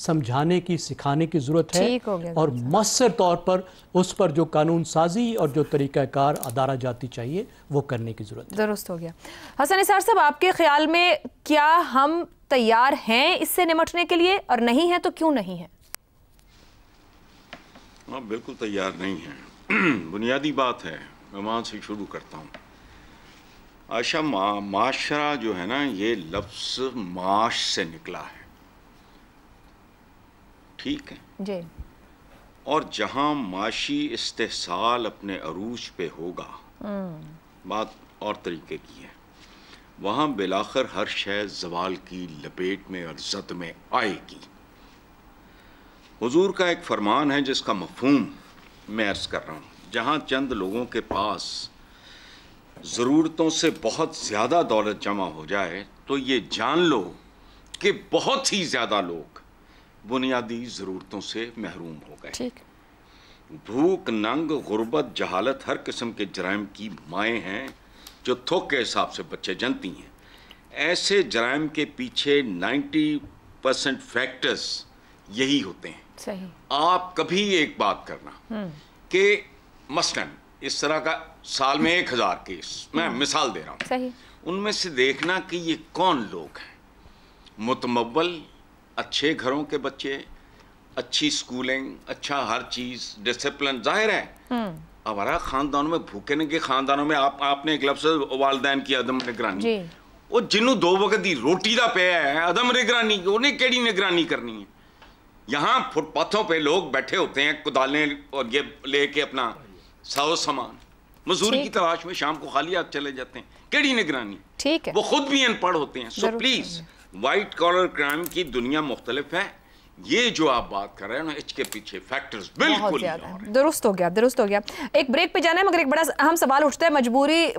سمجھانے کی، سکھانے کی ضرورت ہے، ٹھیک ہو گیا اور مؤثر طور پر اس پر جو قانون سازی اور جو طریقہ کار ادارہ جاتی چاہیے وہ کرنے کی ضرورت ہے۔ درست ہو گیا۔ حسن نثار صاحب، آپ کے خیال میں کیا ہم تیار ہیں اس سے نمٹنے کے لیے، اور نہیں ہیں تو کیوں نہیں ہیں؟ ہاں، بالکل تیار نہیں ہیں۔ بنیادی بات ہے، میں وہاں سے شروع کرتا ہوں۔ عائشہ، معاشرہ جو ہے نا، یہ لفظ معاش سے نکلا ہے، ٹھیک ہے جی۔ اور جہاں معاشی استحصال اپنے عروج پہ ہوگا، بات اور طریقے کی ہے، وہاں بالآخر ہر شے زوال کی لپیٹ میں اور زد میں آئے گی۔ حضور کا ایک فرمان ہے جس کا مفہوم میں عرض کر رہا ہوں، جہاں چند لوگوں کے پاس ضرورتوں سے بہت زیادہ دولت جمع ہو جائے تو یہ جان لو کہ بہت ہی زیادہ لوگ بنیادی ضرورتوں سے محروم ہو گئے۔ ٹھیک۔ بھوک، ننگ، غربت، جہالت ہر قسم کے جرائم کی مائیں ہیں جو تھوک کے حساب سے بچے جنتی ہیں۔ ایسے جرائم کے پیچھے 90% فیکٹرز یہی ہوتے ہیں۔ صحیح۔ آپ کبھی ایک بات کرنا کہ مثلاً اس طرح کا سال میں 1000 کیس، میں مثال دے رہا ہوں، صحیح۔ ان میں سے دیکھنا کہ یہ کون لوگ ہیں، متمول، اچھے گھروں کے بچے، اچھی سکولنگ، اچھا ہر چیز، ڈسپلن، ظاہر ہے ہمارا خاندانوں میں بھوکے ننگے خاندانوں میں آپ نے ایک لفظ والدین کی عدم نگرانی، جی۔ وہ جنوں 2 وقت دی روٹی دا پیا ہے، عدم نگرانی، انہیں کیڑی نگرانی کرنی ہے؟ یہاں فٹ پاتھوں پہ لوگ بیٹھے ہوتے ہیں کدالیں اور یہ لے کے اپنا ساز و سامان مزدوری کی تلاش میں شام کو خالی ہاتھ چلے جاتے ہیں، کیڑی نگرانی؟ ٹھیک ہے۔ وہ خود بھی ان پڑھ ہوتے ہیں۔ So please, white collar crime کی دنیا مختلف ہے، یہ جو آپ بات کر رہے ہیں نا، اس کے پیچھے فیکٹرز بالکل درست ہو گیا، درست ہو گیا۔ ایک بریک پہ جانا ہے، مگر ایک بڑا اہم سوال اٹھتا ہے،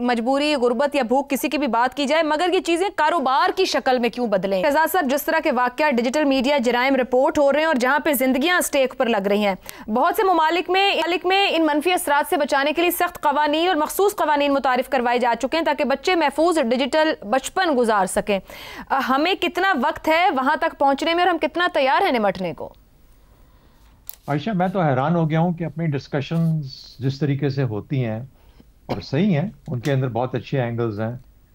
مجبوری، غربت یا بھوک کسی کی بھی بات کی جائے، مگر یہ چیزیں کاروبار کی شکل میں کیوں بدلیں؟ شہزاد صاحب، جس طرح کے واقعات ڈیجیٹل میڈیا جرائم رپورٹ ہو رہے ہیں اور جہاں پہ زندگیاں اسٹیک پر لگ رہی ہیں، بہت سے ممالک میں ان منفی اثرات سے بچانے کے لیے سخت قوانین اور مخصوص قوانین متعارف کروائے جا چکے ہیں تاکہ بچے محفوظ ڈیجیٹل بچپن گزار سکیں۔ ہمیں کتنا وقت ہے وہاں تک پہنچنے میں اور ہم کتنا تیار ہیں نمٹنے کو؟ عائشہ، میں تو حیران ہو گیا ہوں کہ اپنی ڈسکشنز جس طریقے سے ہوتی ہیں، اور صحیح ہیں، ان کے اندر بہت اچھے اینگلز ہیں،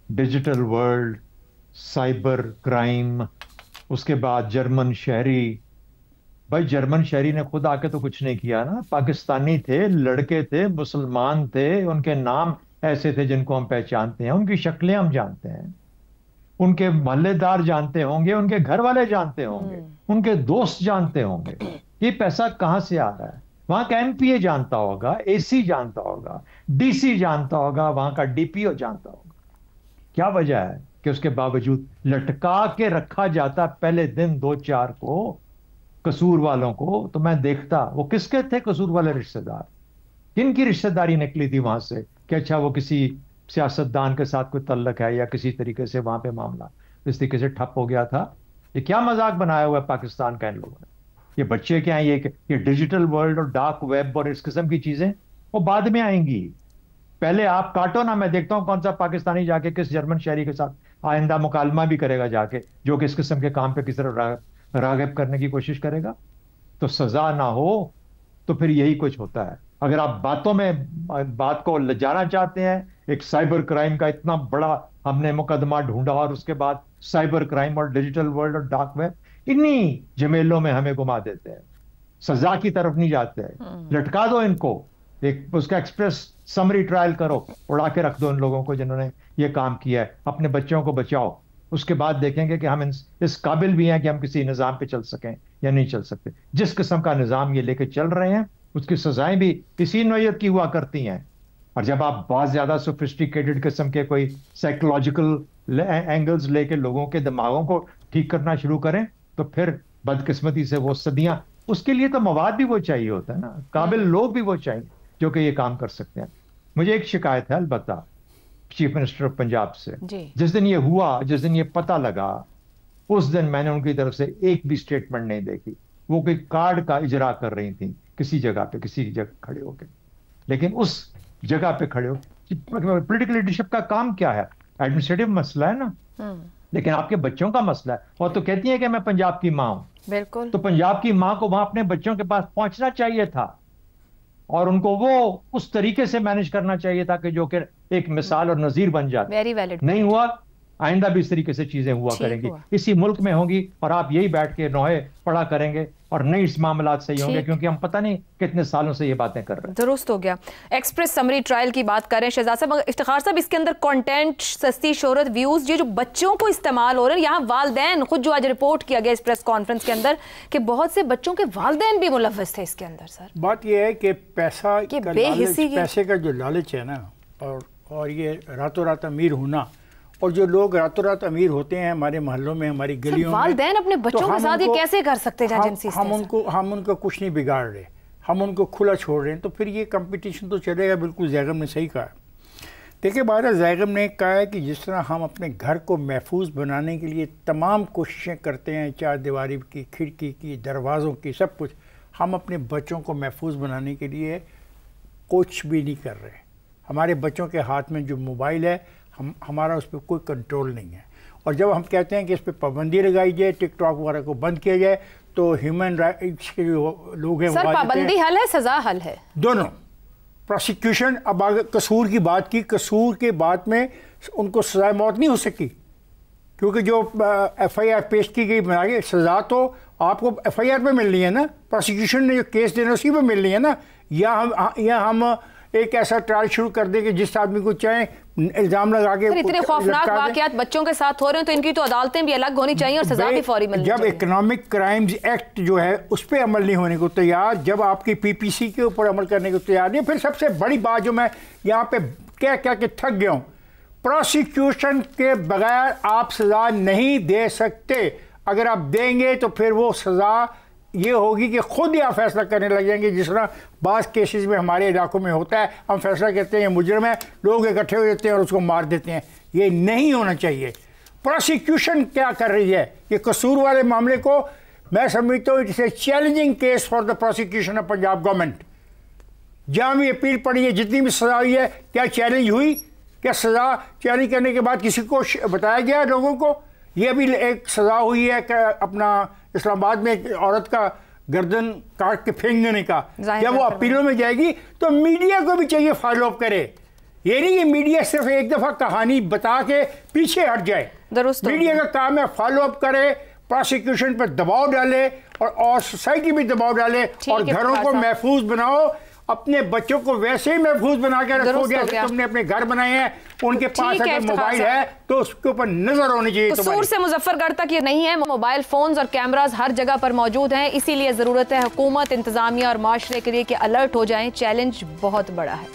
ڈیجیٹل ورلڈ، سائبر کرائم، اس کے بعد جرمن شہری۔ بھائی جرمن شہری نے خود آ کے تو کچھ نہیں کیا نا، پاکستانی تھے، لڑکے تھے، مسلمان تھے، ان کے نام ایسے تھے جن کو ہم pہچانتے ہیں، ان کی شکلیں ہم جانتے ہیں، ان کے محلے دار جانتے ہوں گے، ان کے گھر والے جانتے ہوں گے، ان کے دوست جانتے ہوں گے۔ یہ پیسہ کہاں سے آ رہا ہے؟ وہاں کا ایم پی اے جانتا ہوگا، اے سی جانتا ہوگا، ڈی سی جانتا ہوگا، وہاں کا ڈی پی او جانتا ہوگا۔ کیا وجہ ہے کہ اس کے باوجود لٹکا کے رکھا جاتا پہلے دن 2-4 کو قصور والوں کو؟ تو میں دیکھتا وہ کس کے تھے قصور والے رشتہ دار، کن کی رشتہ داری نکلی تھی وہاں سے کہ اچھا وہ کسی سیاستدان کے ساتھ کوئی تعلق ہے یا کسی طریقے سے وہاں پہ معاملہ اس طریقے سے ٹھپ ہو گیا تھا۔ یہ کیا مذاق بنایا ہوا ہے پاکستان کا ان لوگوں نے؟ یہ بچے کیا ہیں، یہ ڈیجیٹل ورلڈ اور ڈارک ویب اور اس قسم کی چیزیں وہ بعد میں آئیں گی۔ پہلے آپ کاٹو نا، میں دیکھتا ہوں کون سا پاکستانی جا کے کس جرمن شہری کے ساتھ آئندہ مکالمہ بھی کرے گا جا کے، جو کہ اس قسم کے کام پہ کس طرح راغب کرنے کی کوشش کرے گا۔ تو سزا نہ ہو تو پھر یہی کچھ ہوتا ہے۔ اگر آپ باتوں میں بات کو لجانا چاہتے ہیں، ایک سائبر کرائم کا اتنا بڑا ہم نے مقدمہ ڈھونڈا اور اس کے بعد سائبر کرائم اور ڈیجیٹل ورلڈ اور ڈارک ویب انہی جمیلوں میں ہمیں گھما دیتے ہیں، سزا کی طرف نہیں جاتے ہیں۔ لٹکا دو ان کو، ایک اس کا ایکسپریس سمری ٹرائل کرو، اڑا کے رکھ دو ان لوگوں کو جنہوں نے یہ کام کیا ہے، اپنے بچوں کو بچاؤ۔ اس کے بعد دیکھیں گے کہ ہم اس قابل بھی ہیں کہ ہم کسی نظام پہ چل سکیں یا نہیں چل سکتے۔ جس قسم کا نظام یہ لے کے چل رہے ہیں اس کی سزائیں بھی اسی نوعیت کی ہوا کرتی ہیں۔ اور جب آپ بہت زیادہ سوفسٹیکیٹڈ قسم کے کوئی سائیکولوجیکل اینگلز لے کے لوگوں کے دماغوں کو ٹھیک کرنا شروع کریں تو پھر بدقسمتی سے وہ صدیاں، اس کے لیے تو مواد بھی وہ چاہیے ہوتا ہے نا، قابل لوگ بھی وہ چاہیے جو کہ یہ کام کر سکتے ہیں۔ مجھے ایک شکایت ہے البتہ چیف منسٹر آف پنجاب سے، جس دن یہ ہوا، جس دن یہ پتہ لگا، اس دن میں نے ان کی طرف سے ایک بھی سٹیٹمنٹ نہیں دیکھی۔ وہ کوئی کارڈ کا اجرا کر رہی تھیں کسی جگہ پہ، کسی جگہ کھڑے ہو کے، لیکن اس جگہ پہ کھڑے ہو، پولیٹیکل لیڈرشپ کا کام کیا ہے؟ ایڈمنسٹریٹو مسئلہ ہے نا، لیکن آپ کے بچوں کا مسئلہ ہے. اور تو کہتی ہیں کہ میں پنجاب کی ماں ہوں. بالکل. تو پنجاب کی ماں کو وہاں اپنے بچوں کے پاس پہنچنا چاہیے تھا اور ان کو وہ اس طریقے سے مینج کرنا چاہیے تھا کہ جو کہ ایک مثال اور نظیر بن جاتا. Very valid. نہیں ہوا. آئندہ بھی اس طریقے سے چیزیں ہوا کریں گی, اسی ملک میں ہوں گی, اور آپ یہی بیٹھ کے نوحے پڑھا کریں گے اور نئی اس معاملات صحیح ہوں گے, کیونکہ ہم پتہ نہیں کتنے سالوں سے یہ باتیں کر رہے ہیں. درست ہو گیا. ایکسپریس سمری ٹرائل کی بات کریں شہزاد صاحب, افتخار صاحب, اس کے اندر کانٹینٹ, سستی شہرت, ویوز, یہ جو بچوں کو استعمال ہو رہے ہیں, یہاں والدین خود, جو آج رپورٹ کیا گیا اس پریس کانفرنس کے اندر کہ بہت سے بچوں کے والدین بھی ملوث تھے اس کے اندر. سر بات یہ ہے کہ پیسے کا جو لالچ ہے نا, اور یہ راتوں رات امیر ہونا, اور جو لوگ راتوں رات امیر ہوتے ہیں ہمارے محلوں میں, ہماری گلیوں میں, والدین اپنے بچوں کے ساتھ یہ کیسے کر سکتے ہیں جنسی؟ ہم ان کو کچھ نہیں بگاڑ رہے, ہم ان کو کھلا چھوڑ رہے ہیں, تو پھر یہ کمپٹیشن تو چلے گا. بالکل زیغم نے صحیح کہا. دیکھیں بہرحال زیغم نے کہا ہے کہ جس طرح ہم اپنے گھر کو محفوظ بنانے کے لیے تمام کوششیں کرتے ہیں, چار دیواری کی, کھڑکی کی, دروازوں کی, سب کچھ, ہم اپنے بچوں کو محفوظ بنانے کے لیے کچھ بھی نہیں کر رہے. ہمارے بچوں کے ہاتھ میں جو موبائل ہے, ہمارا اس پہ کوئی کنٹرول نہیں ہے. اور جب ہم کہتے ہیں کہ اس پہ پابندی لگائی جائے, ٹک ٹاک وغیرہ کو بند کیا جائے, تو ہیومن رائٹس کے جو لوگ ہیں, سر پابندی حل ہے, سزا حل ہے, دونوں. پروسیکیوشن, اب قصور کی بات کی, قصور کے بعد میں ان کو سزائے موت نہیں ہو سکی, کیونکہ جو ایف آئی آر پیش کی گئی بنا کے, سزا تو آپ کو ایف آئی آر پہ ملنی ہے نا, پروسیکیوشن نے جو کیس دینا اسی پہ ملنی ہے نا. یا ہم ایک ایسا ٹرائل شروع کر دیں کہ جس آدمی کو چاہیں الزام لگا کے, اتنے خوفناک واقعات بچوں کے ساتھ ہو رہے ہیں تو ان کی تو عدالتیں بھی الگ ہونی چاہیے اور سزا بھی فوری ملنی چاہیے. جب اکنامک کرائمز ایکٹ جو ہے اس پہ عمل نہیں ہونے کو تیار, جب آپ کی پی پی سی کے اوپر عمل کرنے کو تیار نہیں, پھر سب سے بڑی بات جو میں یہاں پہ کہہ کے تھک گیا ہوں, پروسیکیوشن کے بغیر آپ سزا نہیں دے سکتے. اگر آپ دیں گے تو پھر وہ سزا یہ ہوگی کہ خود ہی آپ فیصلہ کرنے لگ جائیں گے, جس طرح بعض کیسز میں ہمارے علاقوں میں ہوتا ہے. ہم فیصلہ کرتے ہیں یہ مجرم ہے, لوگ اکٹھے ہو جاتے ہیں اور اس کو مار دیتے ہیں. یہ نہیں ہونا چاہیے. پروسیکیوشن کیا کر رہی ہے, یہ قصور والے معاملے کو میں سمجھتا ہوں it's a challenging case for the prosecution of Punjab government. جہاں بھی اپیل پڑی ہے, جتنی بھی سزا ہوئی ہے, کیا چیلنج ہوئی؟ کیا سزا چیلنج کرنے کے بعد کسی کو بتایا گیا لوگوں کو؟ یہ بھی ایک سزا ہوئی ہے کہ اپنا اسلام آباد میں ایک عورت کا گردن کاٹ کے پھینک دینے کا. جب وہ اپیلوں میں جائے گی تو میڈیا کو بھی چاہیے فالو اپ کرے. یہ نہیں کہ میڈیا صرف ایک دفعہ کہانی بتا کے پیچھے ہٹ جائے. میڈیا کا کام ہے فالو اپ کرے, پروسیکیوشن پر دباؤ ڈالے, اور سوسائٹی بھی دباؤ ڈالے, اور گھروں کو محفوظ بناؤ. اپنے بچوں کو ویسے ہی محفوظ بنا کے رکھو, جیسے تم نے اپنے گھر بنائے ہیں. ان کے پاس اگر موبائل ہے تو اس کے اوپر نظر ہونی چاہیے. قصور سے مظفر گڑھ تک یہ نہیں ہے, موبائل فونز اور کیمراز ہر جگہ پر موجود ہیں. اسی لیے ضرورت ہے حکومت, انتظامیہ اور معاشرے کے لیے کہ الرٹ ہو جائیں. چیلنج بہت بڑا ہے.